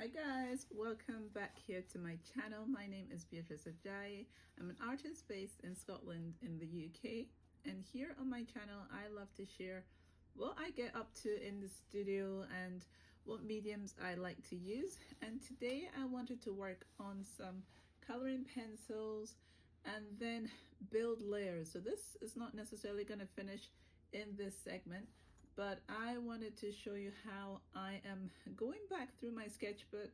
Hi guys, welcome back here to my channel. My name is Beatrice Ajayi. I'm an artist based in Scotland in the UK, and here on my channel I love to share what I get up to in the studio and what mediums I like to use. And today I wanted to work on some coloring pencils and then build layers. So this is not necessarily going to finish in this segment, but I wanted to show you how I am going back through my sketchbook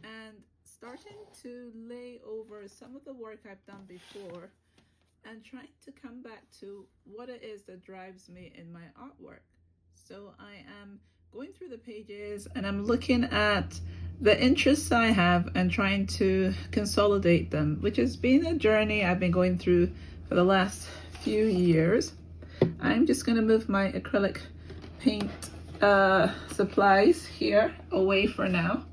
and starting to lay over some of the work I've done before and trying to come back to what it is that drives me in my artwork. So I am going through the pages and I'm looking at the interests I have and trying to consolidate them, which has been a journey I've been going through for the last few years. I'm just going to move my acrylic paint supplies here away for now.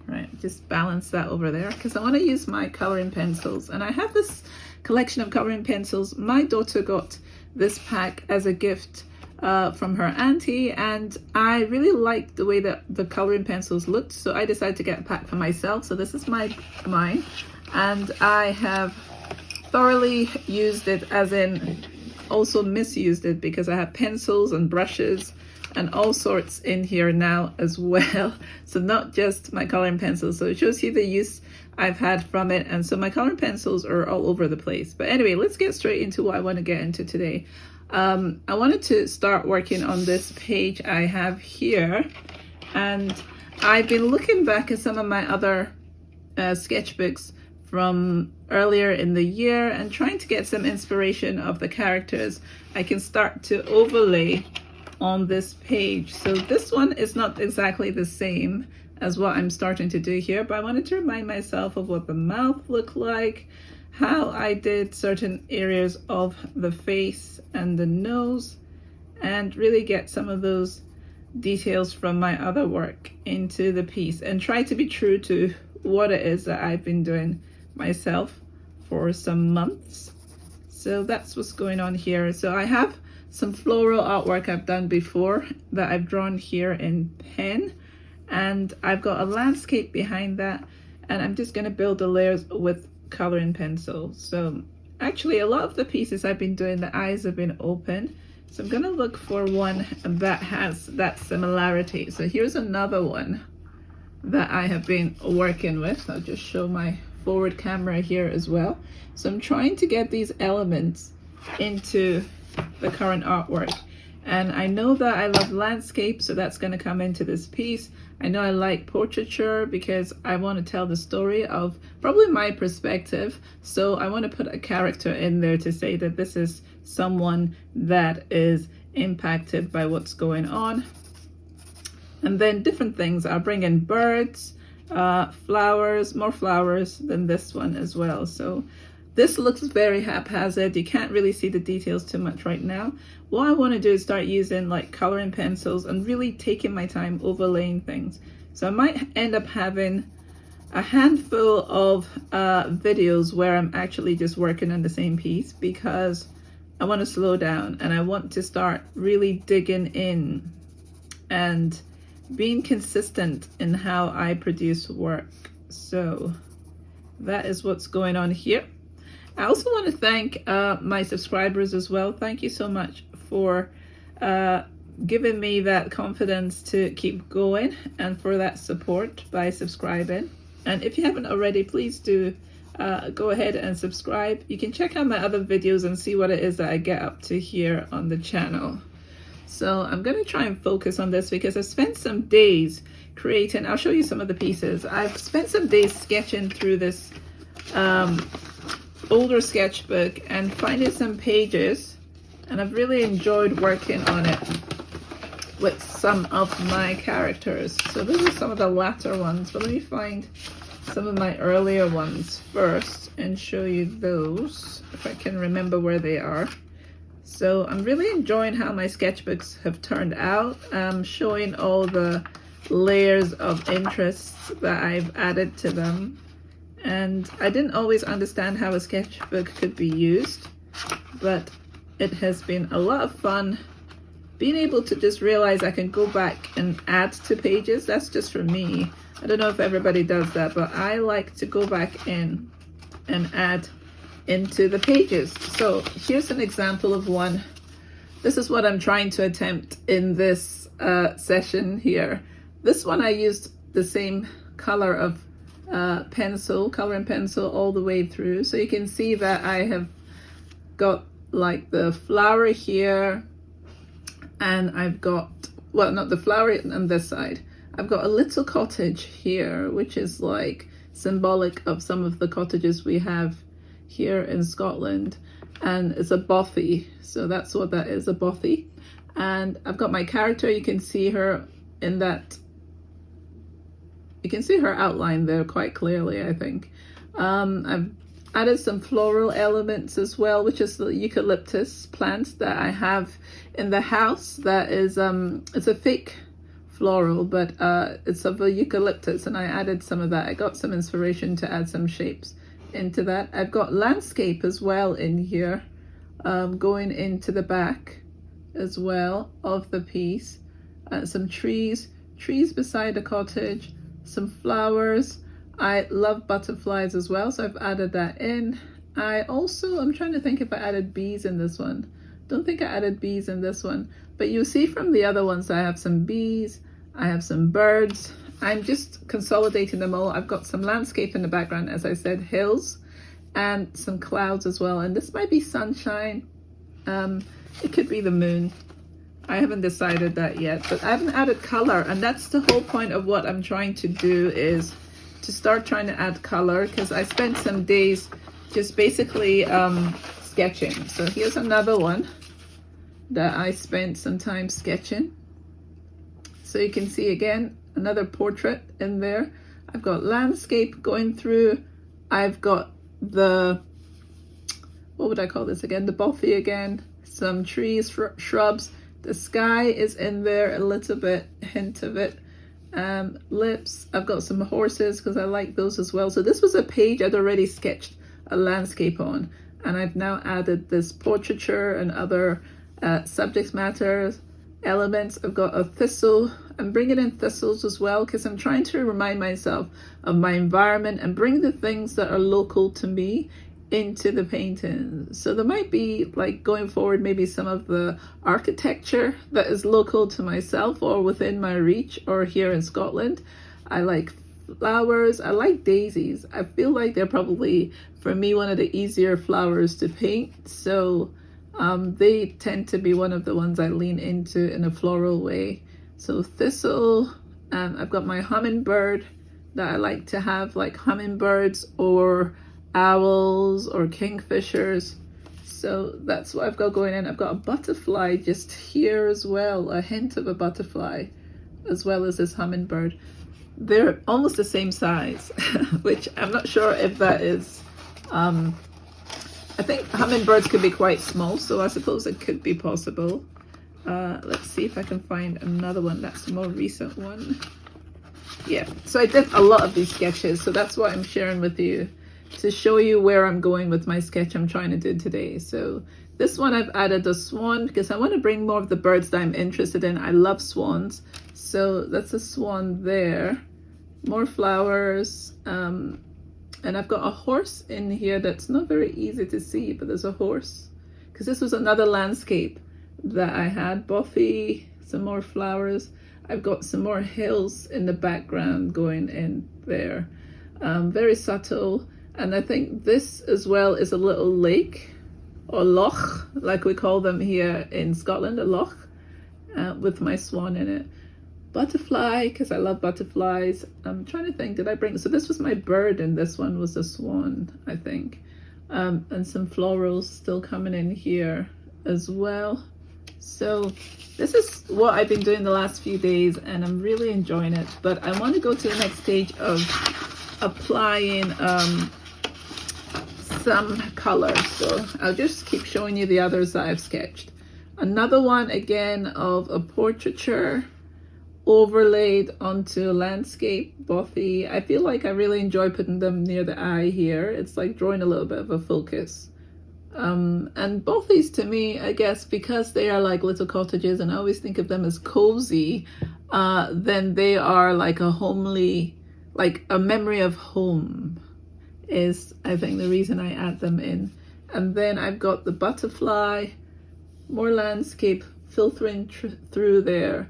Right, just balance that over there because I want to use my coloring pencils, and I have this collection of coloring pencils. My daughter got this pack as a gift from her auntie, and I really liked the way that the coloring pencils looked, so I decided to get a pack for myself. So this is mine, and I have thoroughly used it, as in also misused it, because I have pencils and brushes and all sorts in here now as well. So not just my coloring pencils. So it shows you the use I've had from it. And so my coloring pencils are all over the place. But anyway, let's get straight into what I want to get into today. I wanted to start working on this page I have here. And I've been looking back at some of my other sketchbooks from earlier in the year and trying to get some inspiration of the characters I can start to overlay on this page. So this one is not exactly the same as what I'm starting to do here, but I wanted to remind myself of what the mouth looked like, how I did certain areas of the face and the nose, and really get some of those details from my other work into the piece and try to be true to what it is that I've been doing myself for some months. So that's what's going on here. So I have some floral artwork I've done before that I've drawn here in pen, and I've got a landscape behind that, and I'm just going to build the layers with coloring pencil. So actually a lot of the pieces I've been doing, the eyes have been open, so I'm going to look for one that has that similarity. So here's another one that I have been working with. I'll just show my forward camera here as well. So I'm trying to get these elements into the current artwork, and I know that I love landscape, so that's going to come into this piece. I know I like portraiture because I want to tell the story of probably my perspective, so I want to put a character in there to say that this is someone that is impacted by what's going on. And then different things, I'll bring in birds, flowers, more flowers than this one as well. So this looks very haphazard. You can't really see the details too much right now. What I want to do is start using like coloring pencils and really taking my time overlaying things. So I might end up having a handful of videos where I'm actually just working on the same piece, because I want to slow down and I want to start really digging in and being consistent in how I produce work. So that is what's going on here. I also want to thank my subscribers as well. Thank you so much for giving me that confidence to keep going and for that support by subscribing. And if you haven't already, please do go ahead and subscribe. You can check out my other videos and see what it is that I get up to here on the channel. So I'm going to try and focus on this because I've spent some days creating. I'll show you some of the pieces. I've spent some days sketching through this older sketchbook and finding some pages, and I've really enjoyed working on it with some of my characters. So those are some of the latter ones, but let me find some of my earlier ones first and show you those if I can remember where they are. So I'm really enjoying how my sketchbooks have turned out. I'm showing all the layers of interest that I've added to them. And I didn't always understand how a sketchbook could be used, but it has been a lot of fun being able to just realize I can go back and add to pages, that's just for me. I don't know if everybody does that, but I like to go back in and add into the pages. So here's an example of one. This is what I'm trying to attempt in this session here. This one I used the same color of pencil, color and pencil all the way through. So you can see that I have got like the flower here, and I've got, well, not the flower on this side. I've got a little cottage here, which is like symbolic of some of the cottages we have here in Scotland. And it's a bothy, so that's what that is, a bothy. And I've got my character. You can see her in that, you can see her outline there quite clearly, I think. I've added some floral elements as well, which is the eucalyptus plant that I have in the house. That is, it's a fake floral, but it's of a eucalyptus, and I added some of that. I got some inspiration to add some shapes into that. I've got landscape as well in here, going into the back as well of the piece. Some trees beside the cottage, some flowers. I love butterflies as well, so I've added that in. I'm trying to think if I added bees in this one. Don't think I added bees in this one, but you see from the other ones I have some bees, I have some birds. I'm just consolidating them all. I've got some landscape in the background, as I said, hills, and some clouds as well. And this might be sunshine. It could be the moon. I haven't decided that yet, but I haven't added color. And that's the whole point of what I'm trying to do, is to start trying to add color, because I spent some days just basically sketching. So here's another one that I spent some time sketching. So you can see again, another portrait in there. I've got landscape going through. I've got the, what would I call this again? The bothy again, some trees, shrubs. The sky is in there a little bit, hint of it. Lips, I've got some horses because I like those as well. So this was a page I'd already sketched a landscape on, and I've now added this portraiture and other subject matter elements. I've got a thistle. I'm bringing in thistles as well because I'm trying to remind myself of my environment and bring the things that are local to me into the painting. So there might be, like, going forward, maybe some of the architecture that is local to myself or within my reach or here in Scotland. I like flowers. I like daisies. I feel like they're probably, for me, one of the easier flowers to paint. So they tend to be one of the ones I lean into in a floral way. So thistle, I've got my hummingbird that I like to have, like hummingbirds or owls or kingfishers. So that's what I've got going in. I've got a butterfly just here as well, a hint of a butterfly, as well as this hummingbird. They're almost the same size, which I'm not sure if that is, I think hummingbirds could be quite small, so I suppose it could be possible. Let's see if I can find another one that's a more recent one. Yeah, so I did a lot of these sketches, so that's what I'm sharing with you to show you where I'm going with my sketch I'm trying to do today. So this one I've added a swan because I want to bring more of the birds that I'm interested in. I love swans, so that's a swan there. More flowers, and I've got a horse in here that's not very easy to see, but there's a horse because this was another landscape that I had. Bothy, some more flowers. I've got some more hills in the background going in there. Very subtle. And I think this as well is a little lake or loch, like we call them here in Scotland, a loch, with my swan in it. Butterfly, because I love butterflies. I'm trying to think, did I bring, so this was my bird and this one was a swan, I think. And some florals still coming in here as well. So this is what I've been doing the last few days and I'm really enjoying it. But I want to go to the next stage of applying some color. So I'll just keep showing you the others that I've sketched. Another one again of a portraiture overlaid onto landscape, bothy. I feel like I really enjoy putting them near the eye here. It's like drawing a little bit of a focus And both these to me, I guess, because they are like little cottages and I always think of them as cozy, then they are like a homely, like a memory of home is, I think, the reason I add them in. And then I've got the butterfly, more landscape filtering through there,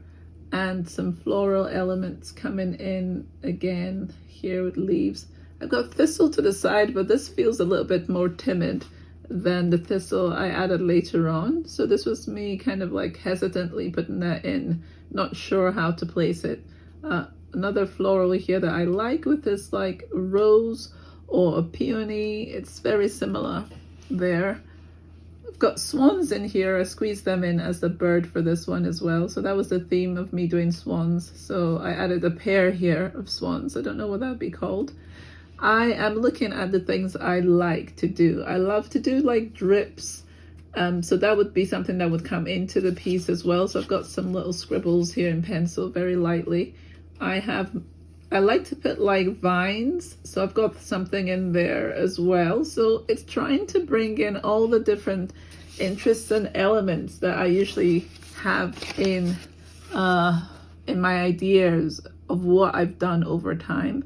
and some floral elements coming in again here with leaves. I've got thistle to the side, but this feels a little bit more timid than the thistle I added later on. So this was me kind of like hesitantly putting that in, not sure how to place it. Another floral here that I like with this like rose or a peony. It's very similar there. I've got swans in here. I squeezed them in as the bird for this one as well. So that was the theme of me doing swans. So I added a pair here of swans. I don't know what that would be called. I am looking at the things I like to do. I love to do like drips. So that would be something that would come into the piece as well. So I've got some little scribbles here in pencil, very lightly. I like to put like vines, so I've got something in there as well. So it's trying to bring in all the different interests and elements that I usually have in my ideas of what I've done over time.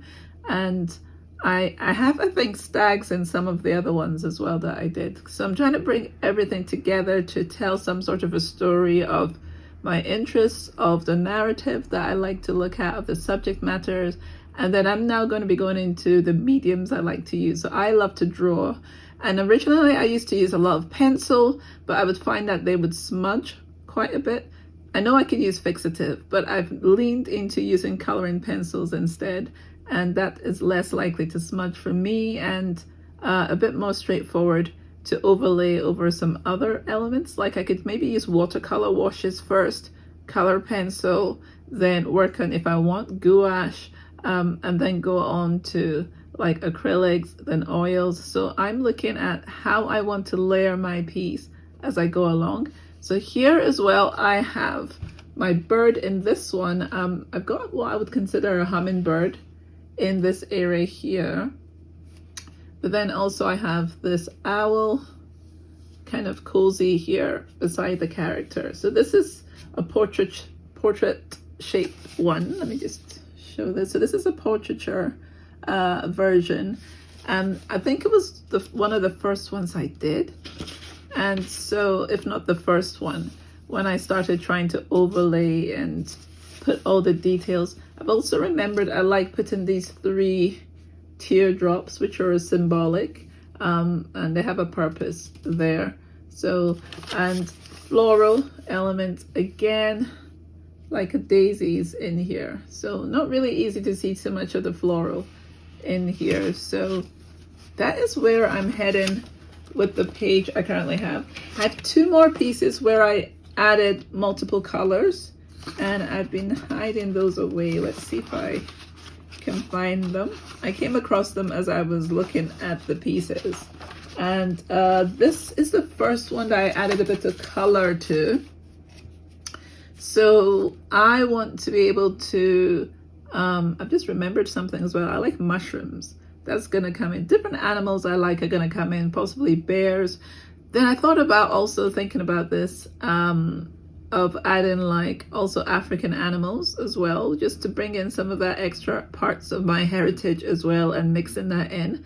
And I have, I think, stags in some of the other ones as well that I did. So I'm trying to bring everything together to tell some sort of a story of my interests, of the narrative that I like to look at, of the subject matters. And then I'm now going to be going into the mediums I like to use. So I love to draw. And originally I used to use a lot of pencil, but I would find that they would smudge quite a bit. I know I can use fixative, but I've leaned into using coloring pencils instead. And that is less likely to smudge for me and a bit more straightforward to overlay over some other elements. Like I could maybe use watercolor washes first, color pencil, then work on, if I want, gouache, and then go on to like acrylics, then oils. So I'm looking at how I want to layer my piece as I go along. So here as well, I have my bird in this one. I've got what I would consider a hummingbird in this area here, but then also I have this owl kind of cozy here beside the character. So this is a portrait shaped one. Let me just show this. So this is a portraiture version, and I think it was one of the first ones I did, and so if not the first one, when I started trying to overlay and put all the details. I've also remembered I like putting these 3 teardrops, which are symbolic, and they have a purpose there. So, and floral elements again, like a daisies in here. So not really easy to see too much of the floral in here. So that is where I'm heading with the page I currently have. I have 2 more pieces where I added multiple colors, and I've been hiding those away. Let's see if I can find them. I came across them as I was looking at the pieces, and this is the first one that I added a bit of color to. So I want to be able to I've just remembered something as well. I like mushrooms. That's gonna come in. Different animals I like are gonna come in, possibly bears. Then I thought about also thinking about this of adding like also African animals as well, just to bring in some of that extra parts of my heritage as well and mixing that in.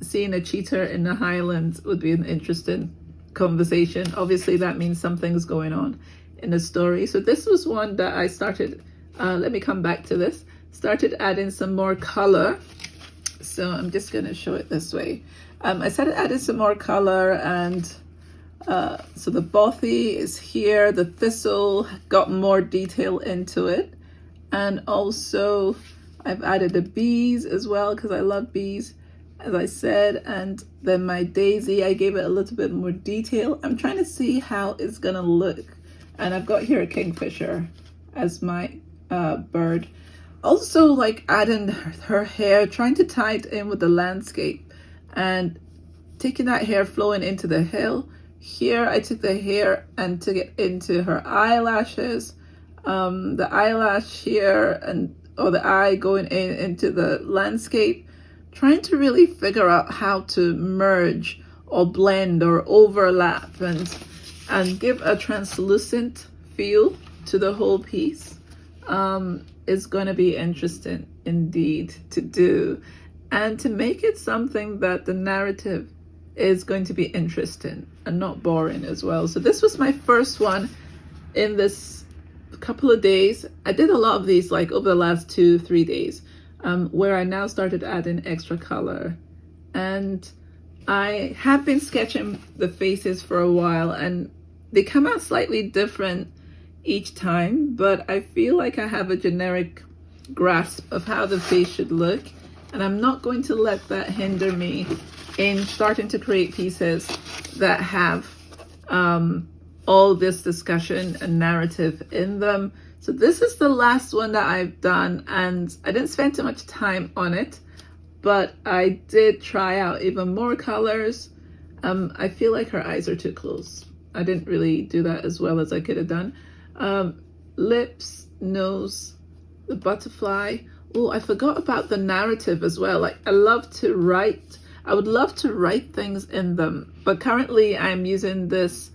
Seeing a cheetah in the highlands would be an interesting conversation. Obviously that means something's going on in the story. So this was one that I started, let me come back to this, started adding some more color. So I'm just going to show it this way. I started adding some more color, and so the bothy is here, the thistle got more detail into it, and also I've added the bees as well because I love bees, as I said, and then my daisy, I gave it a little bit more detail. I'm trying to see how it's gonna look, and I've got here a kingfisher as my bird. Also like adding her hair, trying to tie it in with the landscape and taking that hair flowing into the hill. Here I took the hair and took it into her eyelashes, the eyelash here, and or the eye going into the landscape, trying to really figure out how to merge or blend or overlap and give a translucent feel to the whole piece is going to be interesting indeed to do, and to make it something that the narrative is going to be interesting and not boring as well. So this was my first one in this couple of days. I did a lot of these like over the last 2-3 days, where I now started adding extra color. And I have been sketching the faces for a while, and they come out slightly different each time, but I feel like I have a generic grasp of how the face should look, and I'm not going to let that hinder me in starting to create pieces that have all this discussion and narrative in them. So this is the last one that I've done, and I didn't spend too much time on it, but I did try out even more colors. I feel like her eyes are too close. I didn't really do that as well as I could have done. Lips, nose, the butterfly. Oh, I forgot about the narrative as well. Like, I love to write. I would love to write things in them, but currently I'm using this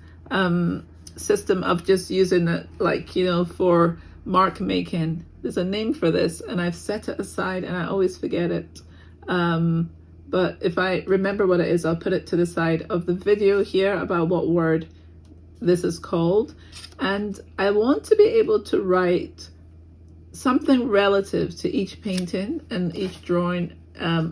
system of just using it, like, you know, for mark making. There's a name for this, and I've set it aside and I always forget it. But if I remember what it is, I'll put it to the side of the video here about what word this is called. And I want to be able to write something relative to each painting and each drawing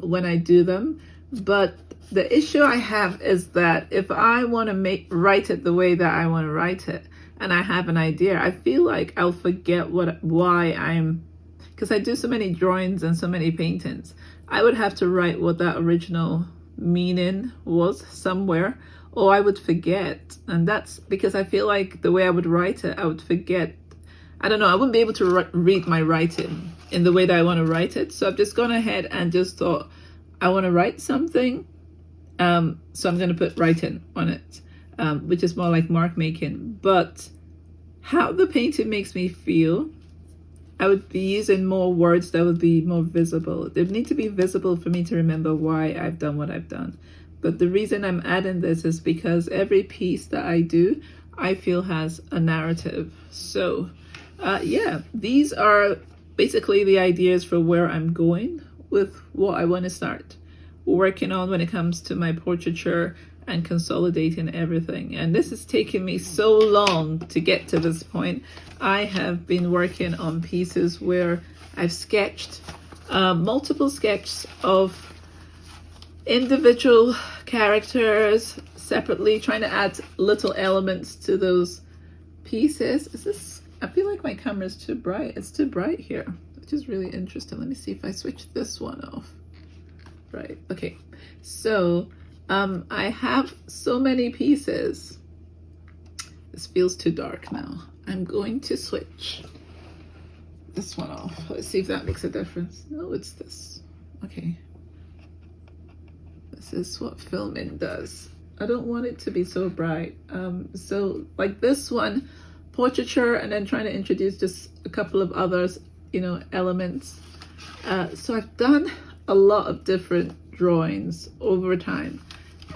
when I do them. But the issue I have is that if I want to write it the way that I want to write it, and I have an idea, I feel like I'll forget because I do so many drawings and so many paintings. I would have to write what that original meaning was somewhere, or I would forget. And that's because I feel like the way I would write it, I would forget. I don't know, I wouldn't be able to read my writing in the way that I want to write it. So I've just gone ahead and just thought, I want to write something, so I'm going to put writing on it, which is more like mark making. But how the painting makes me feel, I would be using more words that would be more visible. They need to be visible for me to remember why I've done what I've done. But the reason I'm adding this is because every piece that I do, I feel has a narrative. So yeah, these are basically the ideas for where I'm going with what I want to start working on when it comes to my portraiture and consolidating everything. And this has taken me so long to get to this point. I have been working on pieces where I've sketched multiple sketches of individual characters separately, trying to add little elements to those pieces. I feel like my camera's too bright. It's too bright here, which is really interesting. Let me see if I switch this one off. Right, okay. So I have so many pieces. This feels too dark now. I'm going to switch this one off. Let's see if that makes a difference. No, it's this. Okay. This is what filming does. I don't want it to be so bright. So like this one, portraiture, and then trying to introduce just a couple of others, you know, elements. So I've done a lot of different drawings over time,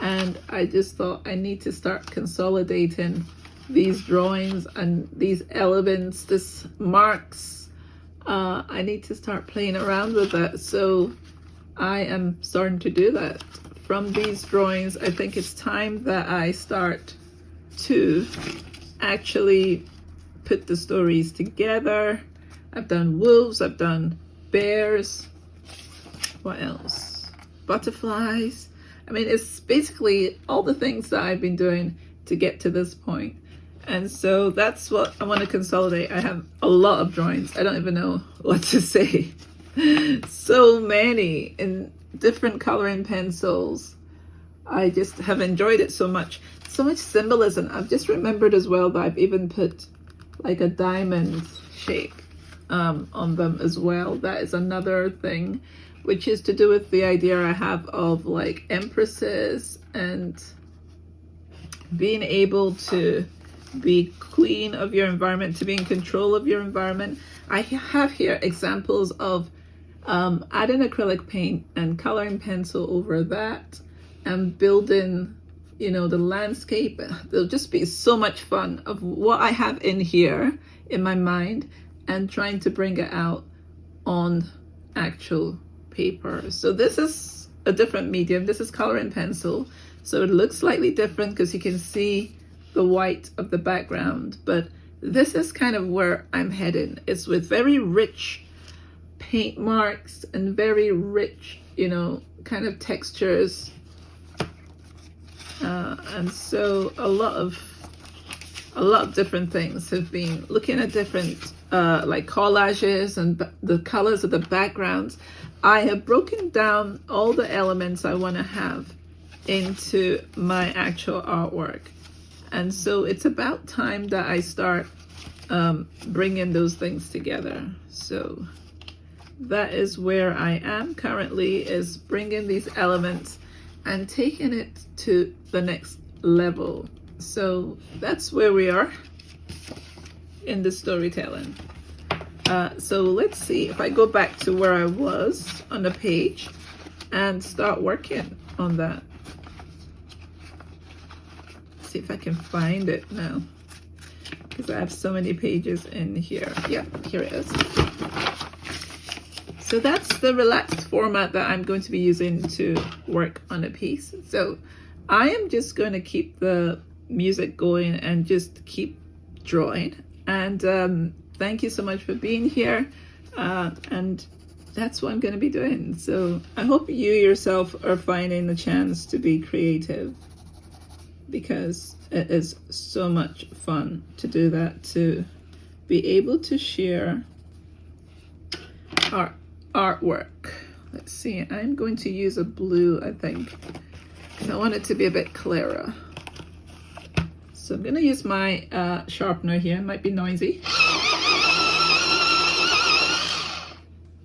and I just thought I need to start consolidating these drawings and these elements, this marks. I need to start playing around with that. So I am starting to do that. From these drawings, I think it's time that I start to actually put the stories together. I've done wolves, I've done bears, what else? Butterflies. I mean, it's basically all the things that I've been doing to get to this point. And so that's what I want to consolidate. I have a lot of drawings. I don't even know what to say. So many in different coloring pencils. I just have enjoyed it so much. So much symbolism. I've just remembered as well that I've even put like a diamond shape on them as well. That is another thing, which is to do with the idea I have of like empresses and being able to be queen of your environment, to be in control of your environment. I have here examples of adding acrylic paint and coloring pencil over that and building you know, the landscape. There'll just be so much fun of what I have in here in my mind and trying to bring it out on actual paper. So this is a different medium. This is color and pencil. So it looks slightly different because you can see the white of the background, but this is kind of where I'm heading. It's with very rich paint marks and very rich, you know, kind of textures. And so a lot of different things have been looking at different like collages and the colors of the backgrounds. I have broken down all the elements I want to have into my actual artwork. And so it's about time that I start bringing those things together. So that is where I am currently, is bringing these elements and taking it to the next level. So that's where we are in the storytelling. So let's see if I go back to where I was on the page and start working on that. See if I can find it now, because I have so many pages in here. Yeah, here it is. So that's the relaxed format that I'm going to be using to work on a piece. So I am just going to keep the music going and just keep drawing. And thank you so much for being here. And that's what I'm going to be doing. So I hope you yourself are finding the chance to be creative, because it is so much fun to do that, to be able to share our artwork. Let's see, I'm going to use a blue, I think, because I want it to be a bit clearer. So I'm going to use my sharpener here. It might be noisy.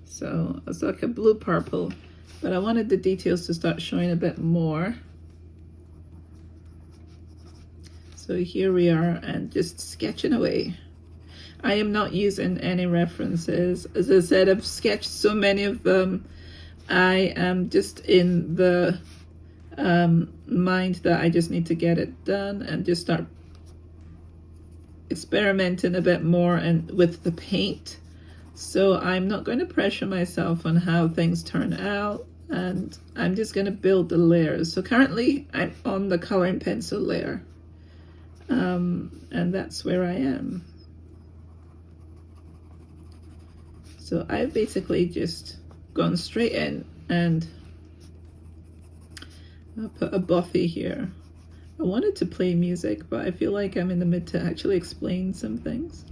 So it's like a blue purple, but I wanted the details to start showing a bit more. So here we are, and just sketching away. I am not using any references. As I said, I've sketched so many of them. I am just in the mind that I just need to get it done and just start experimenting a bit more and with the paint. So I'm not going to pressure myself on how things turn out, and I'm just going to build the layers. So currently I'm on the coloring pencil layer. And that's where I am. So I've basically just gone straight in, and I'll put a Buffy here. I wanted to play music, but I feel like I'm in the mid to actually explain some things.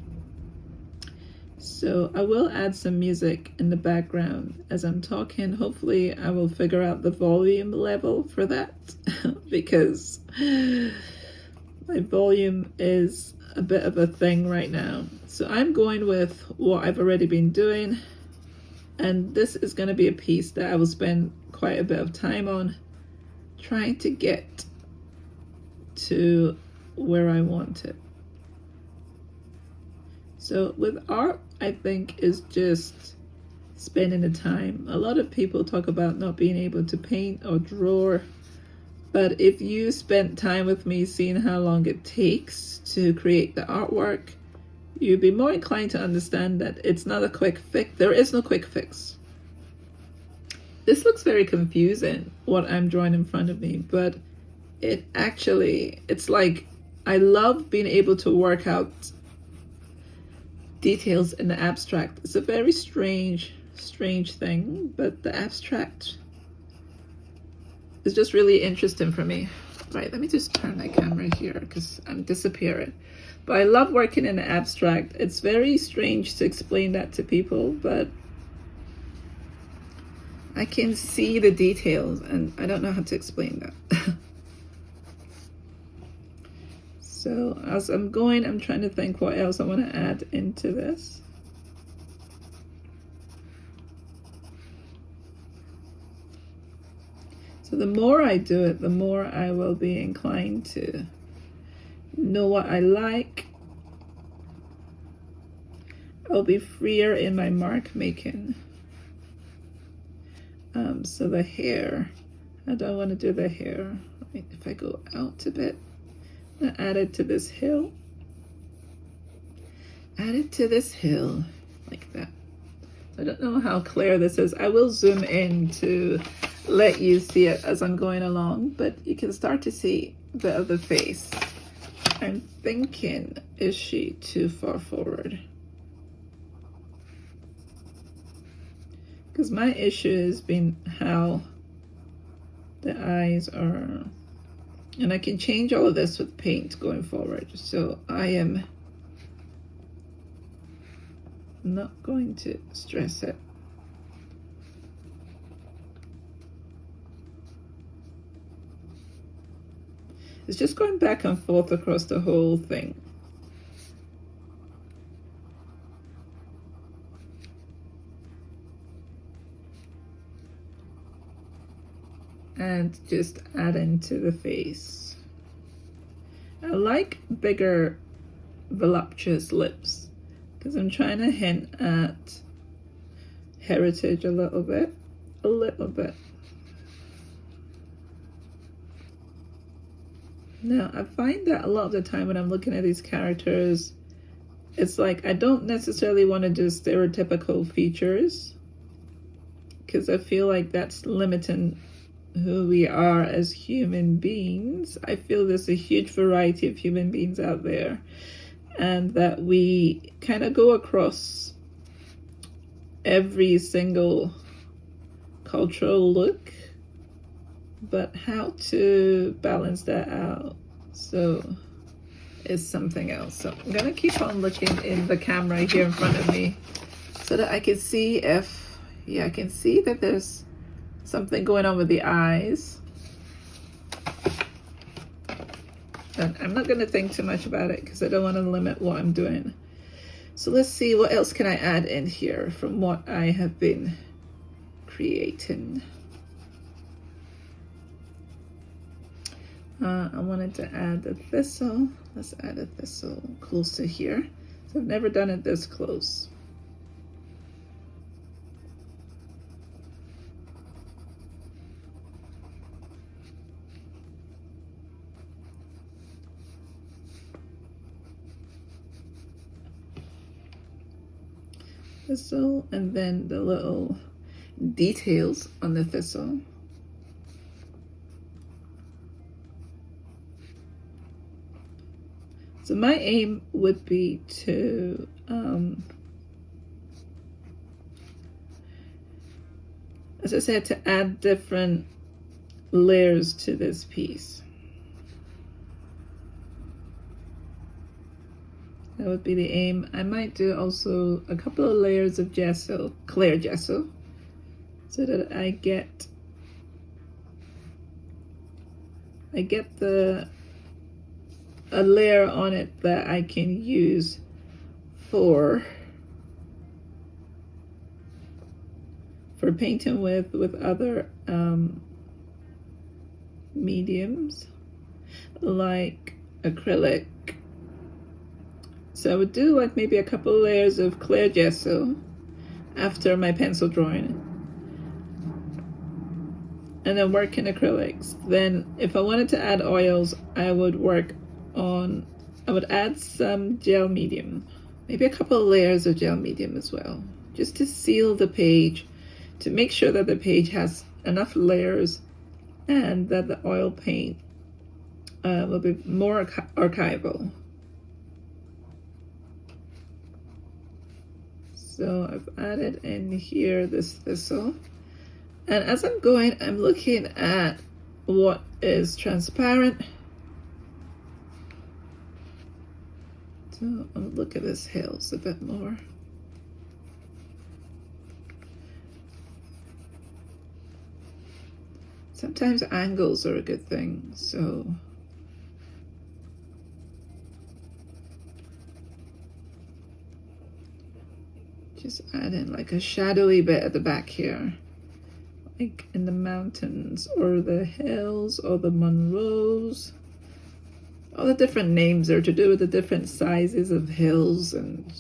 So I will add some music in the background as I'm talking. Hopefully I will figure out the volume level for that because my volume is a bit of a thing right now. So I'm going with what I've already been doing, and this is going to be a piece that I will spend quite a bit of time on, trying to get to where I want it. So with art, I think, is just spending the time. A lot of people talk about not being able to paint or draw, but if you spent time with me seeing how long it takes to create the artwork, you'd be more inclined to understand that it's not a quick fix. There is no quick fix. This looks very confusing, what I'm drawing in front of me, but it actually, it's like, I love being able to work out details in the abstract. It's a very strange thing, but the abstract is just really interesting for me. Right, let me just turn my camera here because I'm disappearing. But I love working in the abstract. It's very strange to explain that to people, but I can see the details and I don't know how to explain that. So as I'm going, I'm trying to think what else I want to add into this. So the more I do it, the more I will be inclined to know what I like. I'll be freer in my mark making. So the hair, How do I want to do the hair? Right, if I go out a bit, I add it to this hill. Add it to this hill, like that. I don't know how clear this is. I will zoom in to let you see it as I'm going along, but you can start to see a bit of the face. I'm thinking, is she too far forward? Because my issue has been how the eyes are, and I can change all of this with paint going forward. So I am not going to stress it. It's just going back and forth across the whole thing. And just add into the face. I like bigger, voluptuous lips because I'm trying to hint at heritage a little bit. Now, I find that a lot of the time when I'm looking at these characters, it's like I don't necessarily want to do stereotypical features because I feel like that's limiting who we are as human beings. I feel there's a huge variety of human beings out there, and that we kind of go across every single cultural look, but how to balance that out so is something else. So I'm gonna keep on looking in the camera here in front of me so that I can see if, yeah, I can see that there's something going on with the eyes. And I'm not gonna think too much about it because I don't want to limit what I'm doing. So let's see, what else can I add in here from what I have been creating. I wanted to add a thistle. Let's add a thistle close to here. So I've never done it this close. Thistle, and then the little details on the thistle. So my aim would be to as I said, to add different layers to this piece. That would be the aim. I might do also a couple of layers of gesso, clear gesso, so that I get a layer on it that I can use for painting with other mediums like acrylic. So I would do like maybe a couple of layers of clear gesso after my pencil drawing, and then work in acrylics. Then if I wanted to add oils, I would add some gel medium, maybe a couple of layers of gel medium as well, just to seal the page, to make sure that the page has enough layers and that the oil paint will be more archival. So I've added in here this thistle, and as I'm going, I'm looking at what is transparent. So I'm gonna look at this hills a bit more. Sometimes angles are a good thing, so just add in like a shadowy bit at the back here, like in the mountains or the hills or the Monroes. All the different names are to do with the different sizes of hills and,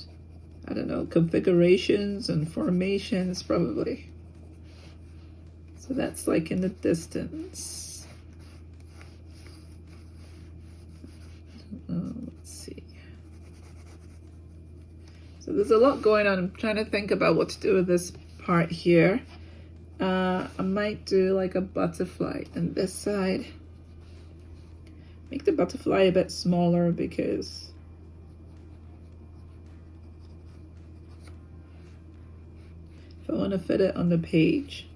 I don't know, configurations and formations probably. So that's like in the distance. Let's see. So there's a lot going on. I'm trying to think about what to do with this part here. I might do like a butterfly on this side. Make the butterfly a bit smaller because if I want to fit it on the page.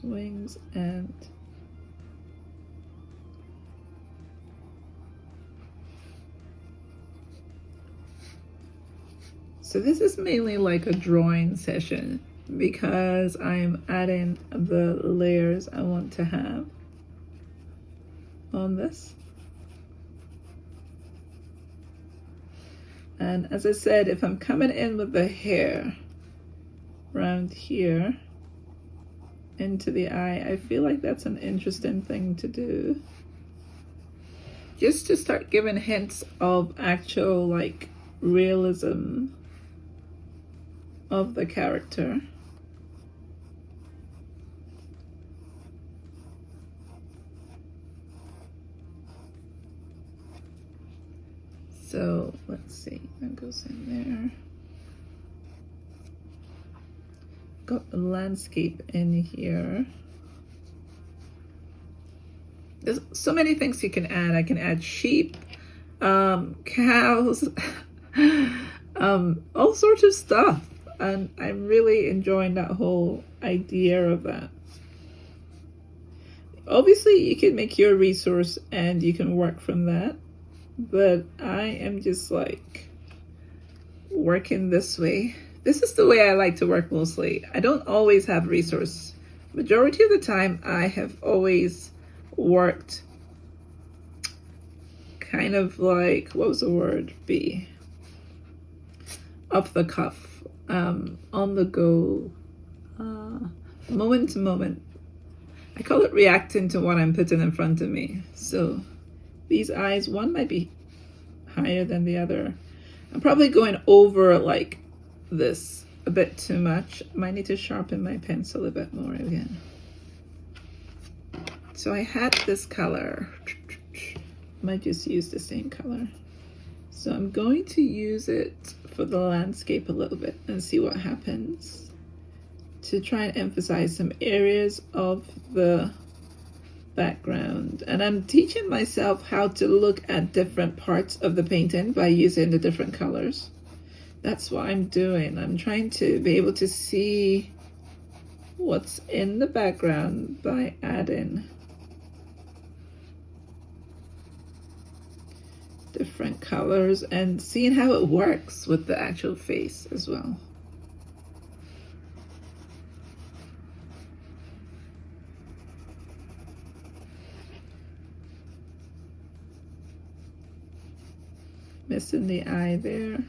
Wings and so this is mainly like a drawing session because I'm adding the layers I want to have on this. And as I said, if I'm coming in with the hair around here into the eye, I feel like that's an interesting thing to do. Just to start giving hints of actual like realism of the character. So let's see, that goes in there. Got the landscape in here. There's so many things you can add. I can add sheep, cows, all sorts of stuff. And I'm really enjoying that whole idea of that. Obviously, you can make your resource and you can work from that. But I am just like working this way. This is the way I like to work mostly. I don't always have resource. Majority of the time, I have always worked kind of like, what was the word be? Off the cuff, on the go, moment to moment. I call it reacting to what I'm putting in front of me. So these eyes, one might be higher than the other. I'm probably going over like this a bit too much. Might need to sharpen my pencil a bit more again. So I had this color. Might just use the same color. So I'm going to use it for the landscape a little bit and see what happens to try and emphasize some areas of the background. And I'm teaching myself how to look at different parts of the painting by using the different colors. That's what I'm doing. I'm trying to be able to see what's in the background by adding different colors and seeing how it works with the actual face as well. Missing the eye there.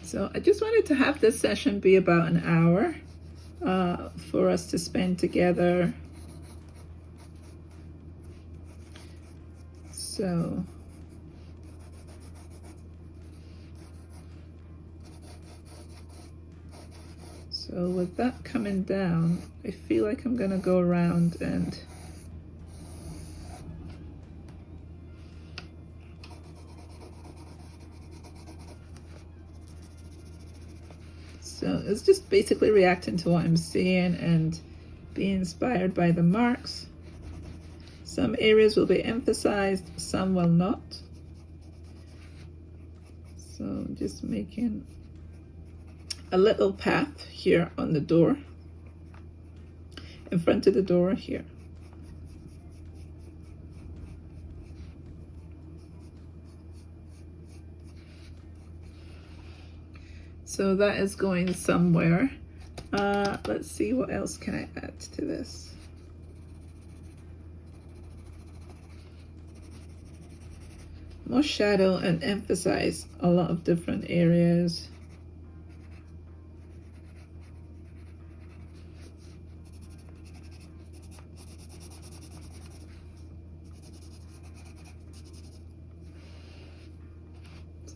So I just wanted to have this session be about an hour for us to spend together. So with that coming down, I feel like I'm gonna go around and so it's just basically reacting to what I'm seeing and being inspired by the marks. Some areas will be emphasized, some will not. So just making a little path here on the door, in front of the door here. So that is going somewhere. Let's see, what else can I add to this? More shadow and emphasize a lot of different areas.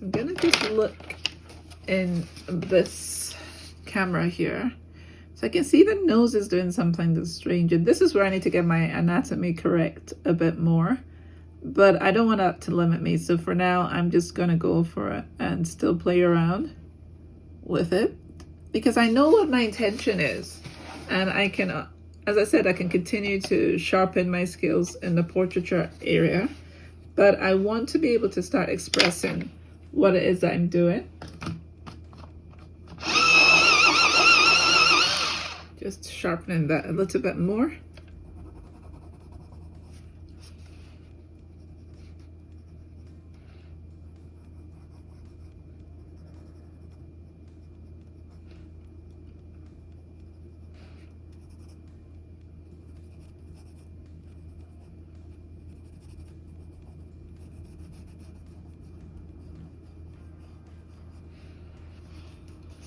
I'm gonna just look in this camera here. So I can see the nose is doing something that's strange. And this is where I need to get my anatomy correct a bit more. But I don't want that to limit me. So for now, I'm just gonna go for it and still play around with it. Because I know what my intention is. And I can, as I said, I can continue to sharpen my skills in the portraiture area. But I want to be able to start expressing what it is that I'm doing. Just sharpening that a little bit more.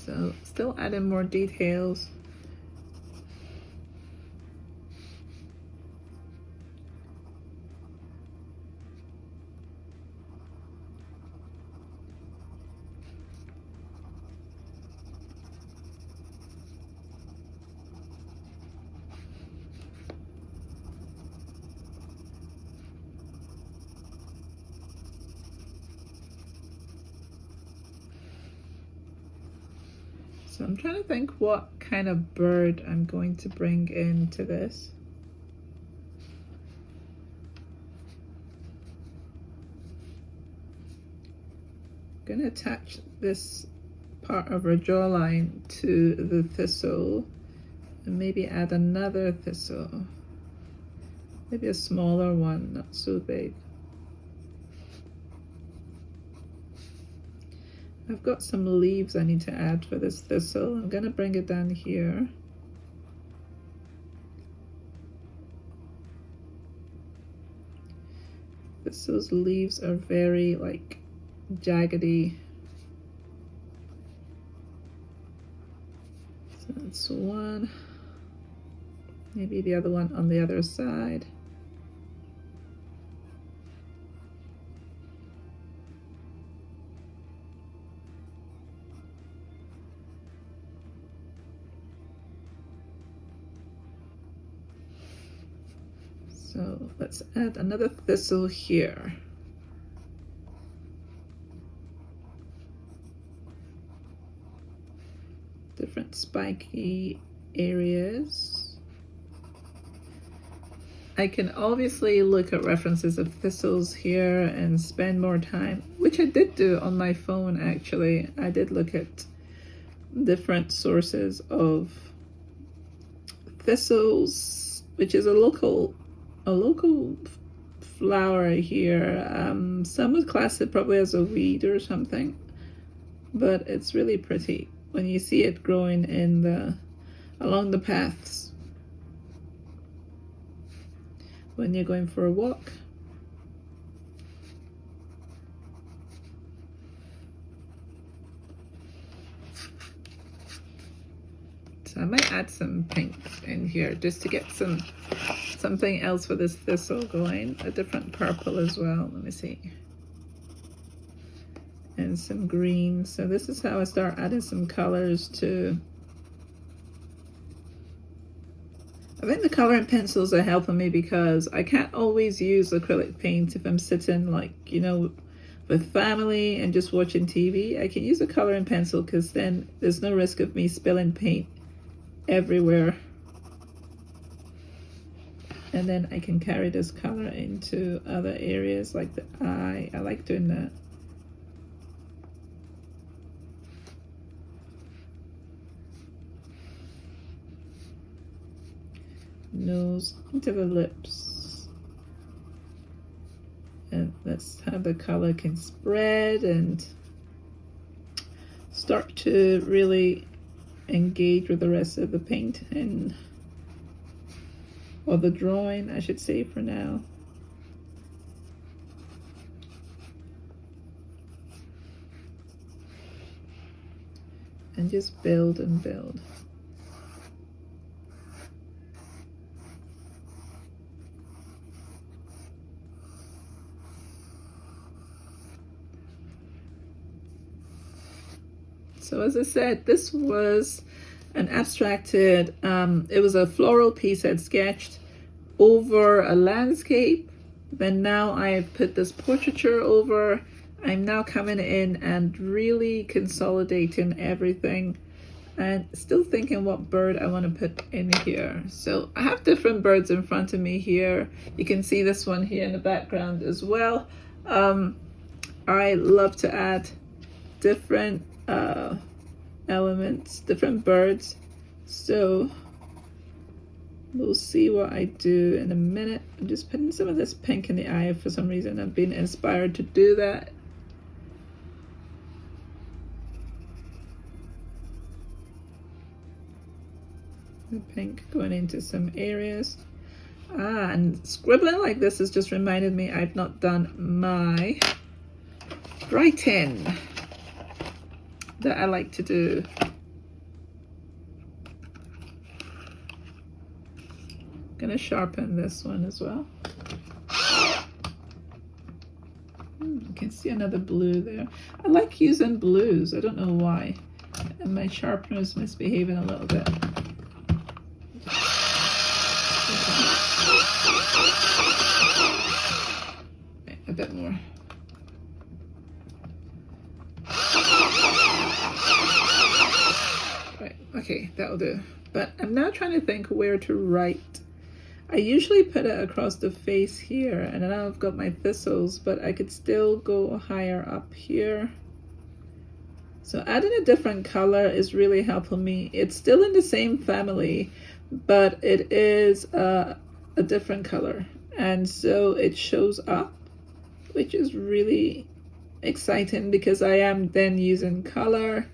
So still adding more details. So I'm trying to think what kind of bird I'm going to bring into this. I'm going to attach this part of her jawline to the thistle and maybe add another thistle. Maybe a smaller one, not so big. I've got some leaves I need to add for this thistle. I'm gonna bring it down here. Thistle's leaves are very like jaggedy. So that's one. Maybe the other one on the other side. So let's add another thistle here. Different spiky areas. I can obviously look at references of thistles here and spend more time, which I did do on my phone actually. I did look at different sources of thistles, which is a local flower here. Some would class it probably as a weed or something, but it's really pretty when you see it growing in along the paths when you're going for a walk. So I might add some pink in here just to get something else for this thistle going. A different purple as well. Let me see. And some green. So this is how I start adding some colors to. I think the coloring pencils are helping me because I can't always use acrylic paint if I'm sitting like, you know, with family and just watching TV. I can use a coloring pencil because then there's no risk of me spilling paint everywhere. And then I can carry this color into other areas like the eye. I like doing that. Nose into the lips. And that's how the color can spread and start to really engage with the rest of the paint and or the drawing, I should say, for now. And just build and build. So as I said, this was an abstracted, it was a floral piece I'd sketched over a landscape. Then now I've put this portraiture over. I'm now coming in and really consolidating everything and still thinking what bird I want to put in here. So I have different birds in front of me here. You can see this one here in the background as well. I love to add different elements, different birds. So we'll see what I do in a minute. I'm just putting some of this pink in the eye for some reason. I've been inspired to do that. The pink going into some areas. And scribbling like this has just reminded me I've not done my writing that I like to do. Gonna sharpen this one as well. You can see another blue there. I like using blues. I don't know why. And my sharpener is misbehaving a little bit. A bit more. Right, okay, that'll do. But I'm now trying to think where to write. I usually put it across the face here, and now I've got my thistles, but I could still go higher up here. So adding a different color is really helping me. It's still in the same family, but it is a different color. And so it shows up, which is really exciting because I am then using color,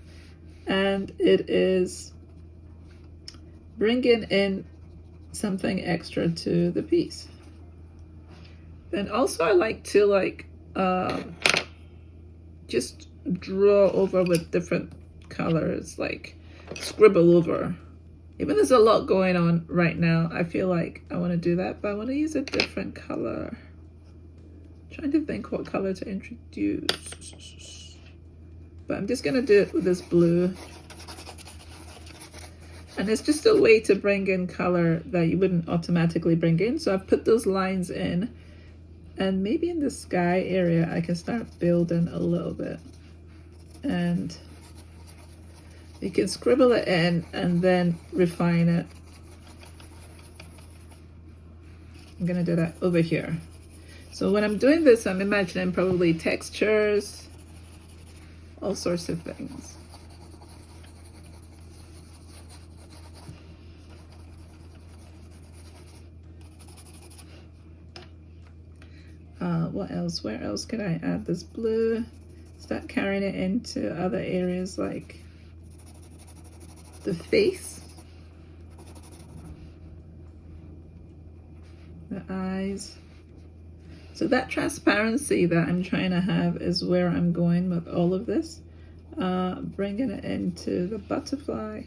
and it is bringing in something extra to the piece. Then also I like to just draw over with different colors, like scribble over. Even there's a lot going on right now, I feel like I want to do that, but I want to use a different color. Trying to think what color to introduce, but I'm just gonna do it with this blue. And it's just a way to bring in color that you wouldn't automatically bring in. So I've put those lines in, and maybe in the sky area I can start building a little bit. And you can scribble it in and then refine it. I'm gonna do that over here. So when I'm doing this, I'm imagining probably textures, all sorts of things. What else? Where else could I add this blue? Start carrying it into other areas like the face, the eyes. So that transparency that I'm trying to have is where I'm going with all of this. Bringing it into the butterfly.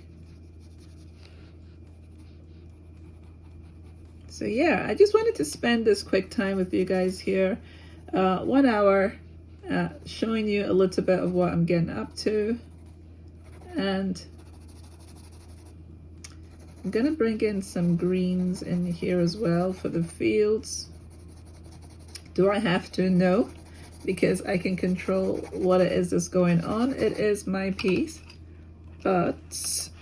So yeah, I just wanted to spend this quick time with you guys here. 1 hour showing you a little bit of what I'm getting up to. And I'm gonna bring in some greens in here as well for the fields. Do I have to? No, because I can control what it is that's going on. It is my piece, but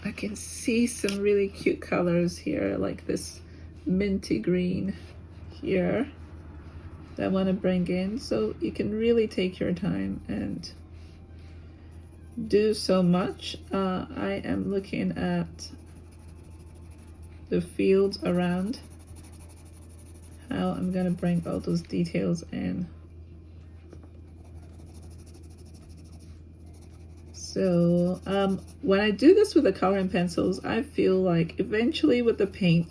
I can see some really cute colors here, like this minty green here that I want to bring in. So you can really take your time and do so much. I am looking at the fields around, how I'm going to bring all those details in. So when I do this with the coloring pencils, I feel like eventually with the paint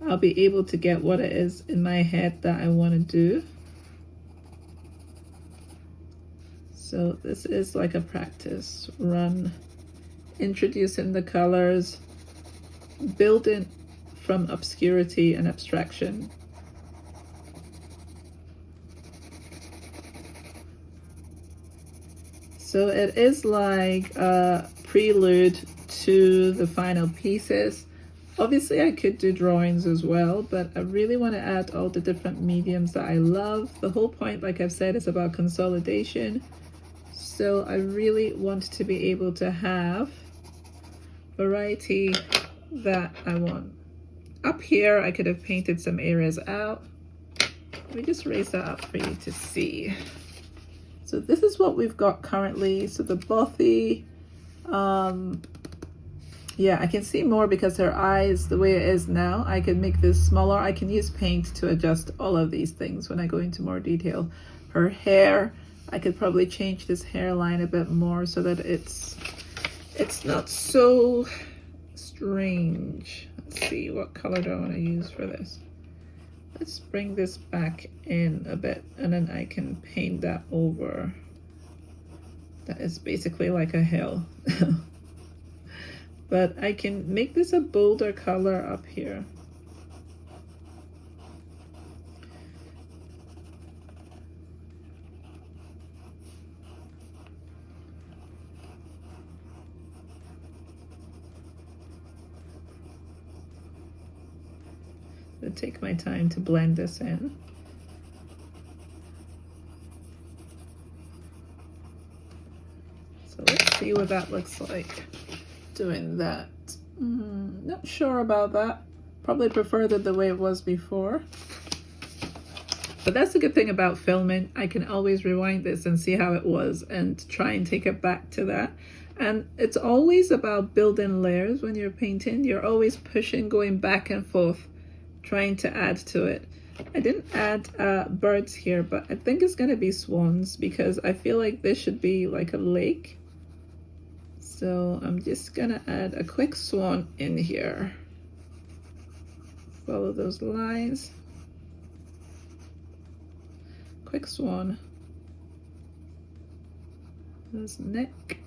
I'll be able to get what it is in my head that I want to do. So this is like a practice run, introducing the colors, building from obscurity and abstraction. So it is like prelude to the final pieces. Obviously I could do drawings as well, but I really want to add all the different mediums that I love. The whole point, like I've said, is about consolidation. So I really want to be able to have variety that I want. Up here, I could have painted some areas out. Let me just raise that up for you to see. So this is what we've got currently. So the bothy, yeah, I can see more because her eyes, the way it is now, I can make this smaller. I can use paint to adjust all of these things when I go into more detail. Her hair, I could probably change this hairline a bit more so that it's not so strange. Let's see, what color do I want to use for this? Let's bring this back in a bit and then I can paint that over. That is basically like a hill. But I can make this a bolder color up here. I'll take my time to blend this in. So let's see what that looks like doing that. Not sure about that. Probably prefer that the way it was before. But that's the good thing about filming. I can always rewind this and see how it was and try and take it back to that. And it's always about building layers when you're painting. You're always pushing, going back and forth, trying to add to it. I didn't add birds here, but I think it's going to be swans because I feel like this should be like a lake. So I'm just gonna add a quick swan in here. Follow those lines. Quick swan. His neck.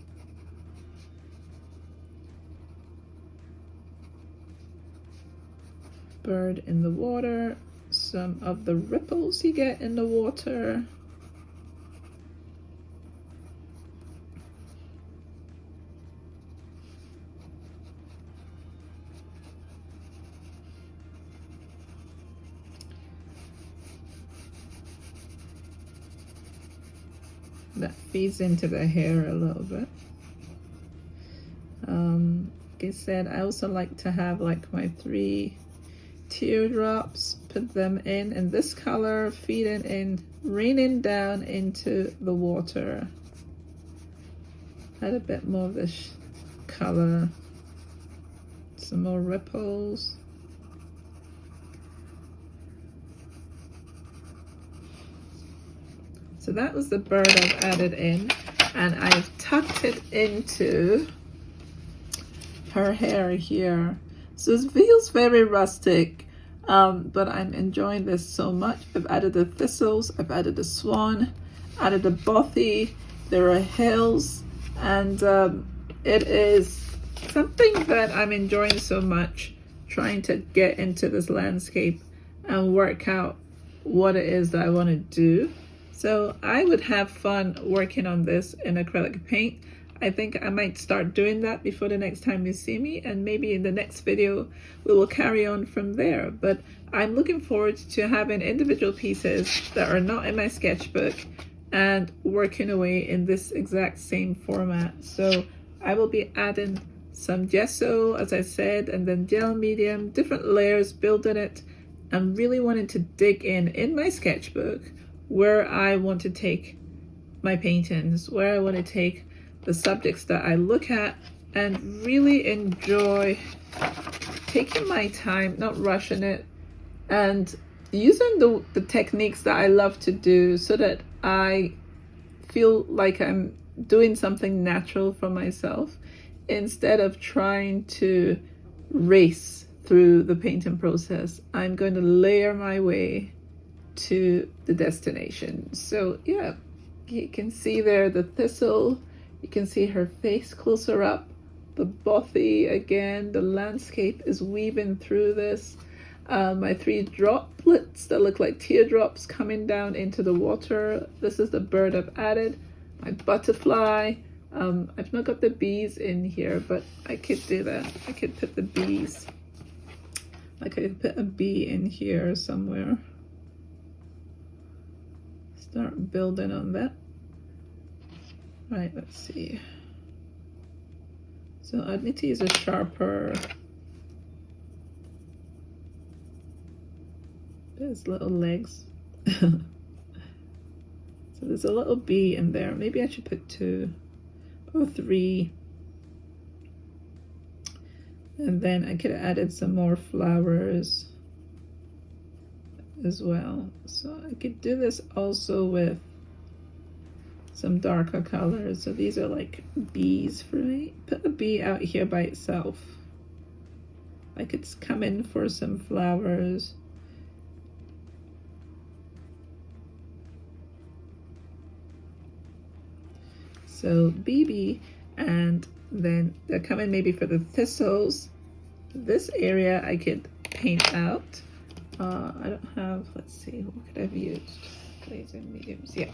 Bird in the water. Some of the ripples you get in the water. That feeds into the hair a little bit. Like I said, I also like to have like my 3 teardrops, put them in this color, feeding in, raining down into the water. Add a bit more of this color, some more ripples. So that was the bird I've added in, and I've tucked it into her hair here. So it feels very rustic, but I'm enjoying this so much. I've added the thistles, I've added the swan, added the bothy, there are hills, and it is something that I'm enjoying so much, trying to get into this landscape and work out what it is that I want to do. So I would have fun working on this in acrylic paint. I think I might start doing that before the next time you see me, and maybe in the next video we will carry on from there. But I'm looking forward to having individual pieces that are not in my sketchbook and working away in this exact same format. So I will be adding some gesso, as I said, and then gel medium, different layers, building it. I'm really wanting to dig in my sketchbook where I want to take my paintings, where I want to take the subjects that I look at, and really enjoy taking my time, not rushing it, and using the techniques that I love to do so that I feel like I'm doing something natural for myself instead of trying to race through the painting process. I'm going to layer my way to the destination. So yeah, you can see there the thistle, you can see her face closer up, the bothy again, the landscape is weaving through this. My 3 droplets that look like teardrops coming down into the water. This is the bird I've added. My butterfly I've not got the bees in here, but I could do that. I could put the bees, like I could put a bee in here somewhere. Start building on that. Right, let's see. So I need to use a sharper. There's little legs. So there's a little bee in there. Maybe I should put 2 or 3. And then I could have added some more flowers as well. So I could do this also with some darker colors. So these are like bees for me. Put a bee out here by itself. I could come in for some flowers. So BB, and then they're coming maybe for the thistles. This area I could paint out. I don't have, let's see, what could I have used? Clays and mediums, yeah.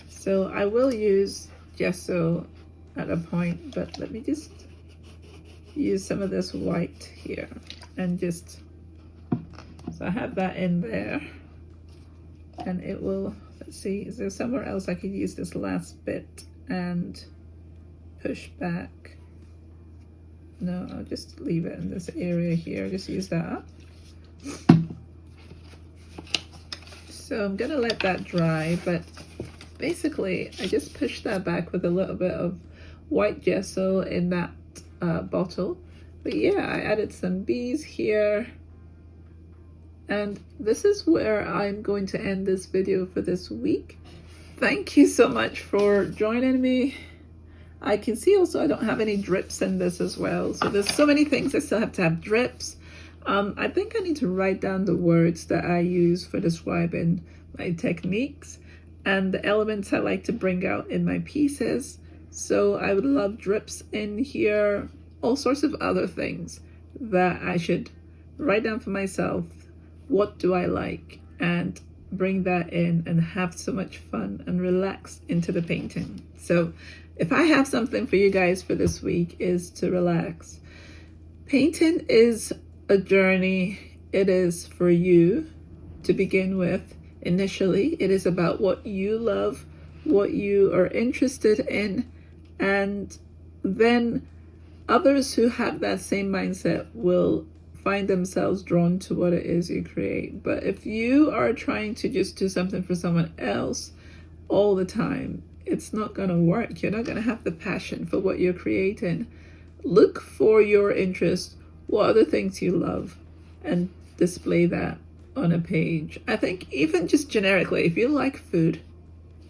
So I will use gesso at a point, but let me just use some of this white here and just, so I have that in there, and it will, let's see, is there somewhere else I could use this last bit and push back? No, I'll just leave it in this area here, just use that up. So I'm gonna let that dry, but basically I just pushed that back with a little bit of white gesso in that bottle. But yeah, I added some bees here, and this is where I'm going to end this video for this week. Thank you so much for joining me. I can see also I don't have any drips in this as well, so there's so many things I still have to have drips. I think I need to write down the words that I use for describing my techniques and the elements I like to bring out in my pieces. So I would love drips in here, all sorts of other things that I should write down for myself. What do I like? And bring that in and have so much fun and relax into the painting. So if I have something for you guys for this week, is to relax. Painting is a journey. It is for you to begin with. Initially, it is about what you love, what you are interested in, and then others who have that same mindset will find themselves drawn to what it is you create. But if you are trying to just do something for someone else all the time, it's not going to work. You're not going to have the passion for what you're creating. Look for your interest, what other things you love, and display that on a page. I think even just generically, if you like food,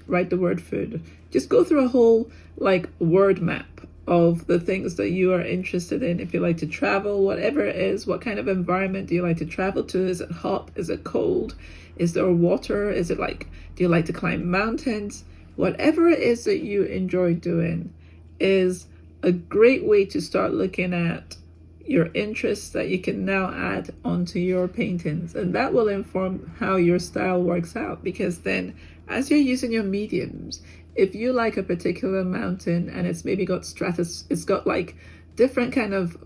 write the word food. Just go through a whole like word map of the things that you are interested in. If you like to travel, whatever it is, what kind of environment do you like to travel to? Is it hot? Is it cold? Is there water? Is it like, do you like to climb mountains? Whatever it is that you enjoy doing is a great way to start looking at your interests that you can now add onto your paintings, and that will inform how your style works out. Because then as you're using your mediums, if you like a particular mountain and it's maybe got it's got like different kind of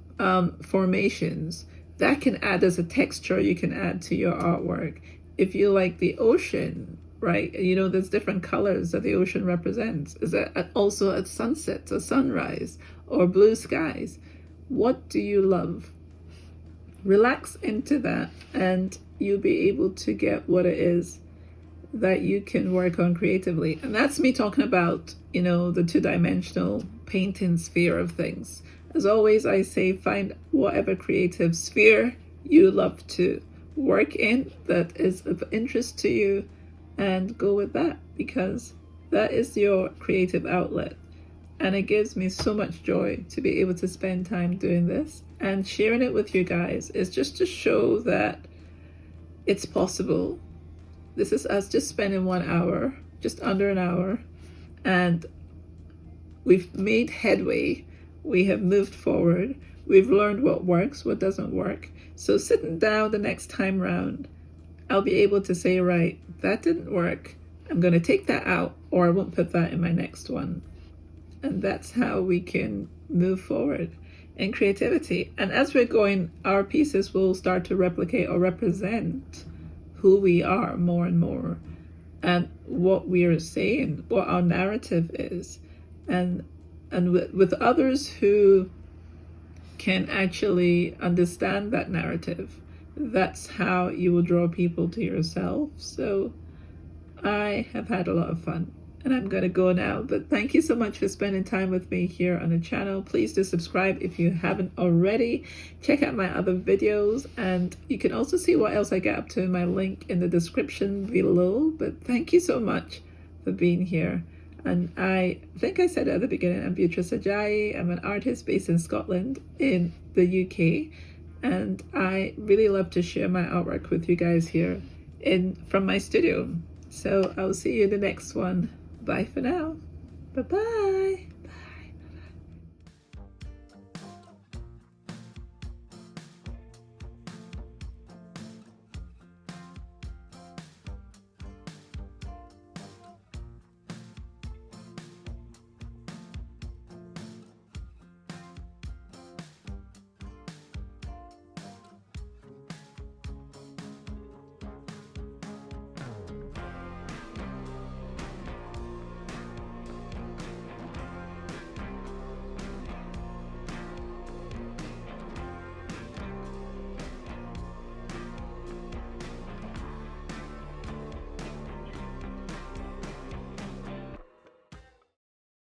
formations, that can add as a texture you can add to your artwork. If you like the ocean, right, you know, there's different colors that the ocean represents. Is that also at sunset or sunrise or blue skies? What do you love? Relax into that and you'll be able to get what it is that you can work on creatively. And that's me talking about, you know, the two-dimensional painting sphere of things. As always, I say find whatever creative sphere you love to work in that is of interest to you and go with that, because that is your creative outlet. And it gives me so much joy to be able to spend time doing this, and sharing it with you guys is just to show that it's possible. This is us just spending 1 hour, just under an hour, and we've made headway. We have moved forward. We've learned what works, what doesn't work. So sitting down the next time round, I'll be able to say, right, that didn't work. I'm going to take that out, or I won't put that in my next one. And that's how we can move forward in creativity. And as we're going, our pieces will start to replicate or represent who we are more and more, and what we are saying, what our narrative is. And with others who can actually understand that narrative, that's how you will draw people to yourself. So I have had a lot of fun, and I'm going to go now. But thank you so much for spending time with me here on the channel. Please do subscribe if you haven't already. Check out my other videos, and you can also see what else I get up to in my link in the description below. But thank you so much for being here. And I think I said at the beginning, I'm Beatrice Ajayi. I'm an artist based in Scotland, in the UK. And I really love to share my artwork with you guys here from my studio. So I'll see you in the next one. Bye for now. Bye-bye.